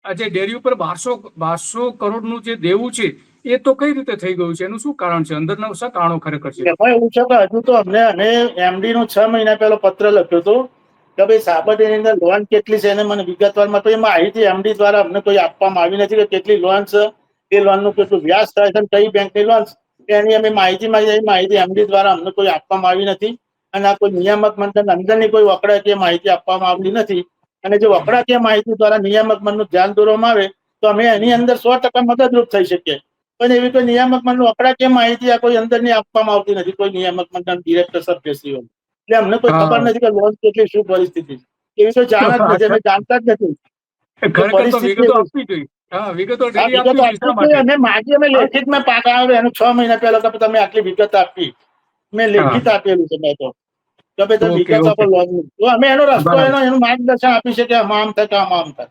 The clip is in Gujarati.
આ જે ડેરી ઉપર 1200 કરોડનું જે દેવું છે એ તો કઈ રીતે થઈ ગયું છે? એનું શું કારણ છે? અંદરના શા કારણો ખરેખર છે? એમાં એવું છે કે હજુ તો અમને અને એમડી નો 6 મહિના પહેલો પત્ર લખ્યો હતો કે ભાઈ સાબરડેરીની અંદર લોન કેટલી છે એને મને વિગતવારમાં, તો એ માહિતી એમડી દ્વારા અમને કોઈ આપવામાં આવી નથી કે કેટલી લોન છે, એ લોનનું કેટલું વ્યાજ થાય છે, કઈ બેંકની લોન છે, એની અમે માહિતી માંગી. એ માહિતી એમડી દ્વારા અમને કોઈ આપવામાં આવી નથી. અને આ કોઈ નિયામક મંડળ અંદરની કોઈ વકડાકીય માહિતી આપવામાં આવી નથી. અને જો વકડાકીય માહિતી દ્વારા નિયામક મંડળનું ધ્યાન દોરવામાં આવે તો અમે એની અંદર 100% મદદરૂપ થઈ શકીએ. પણ એવી કોઈ નિયામક મંડળ વકડાકીય માહિતી આ કોઈ અંદરની આપવામાં આવતી નથી, કોઈ નિયામક મંડળ ડિરેક્ટર સભ્યશ્રીઓ. એટલે અમને કોઈ ખબર હા. નથી કે લોન કેટલી, શું પરિસ્થિતિ, એવી તો જાણ જ નથી, અમે જાણતા જ નથી કે ખરેખર તો પરિસ્થિતિ વિગતો એવી. આપવી જોઈએ. હા, વિગતો આ ડેરી વિગત આપવી જોઈએ. શા આપવી જોઈએ. માટે? અમે માગી, અમે હા, લેખિતમાં પાક આવ્યો એનું 6 મહિના પહેલા કે તમે આટલી વિગત આપી, મેં હા. લેખિત આપેલું છે. મેં તો કે ભાઈ તમે ઓકે, વિગત ઓકે. આપો લોન, તો અમે એનો રસ્તો, બરાબર. એનું માર્ગદર્શન આપી શકીએ. આમ થાય કે આમ થાય.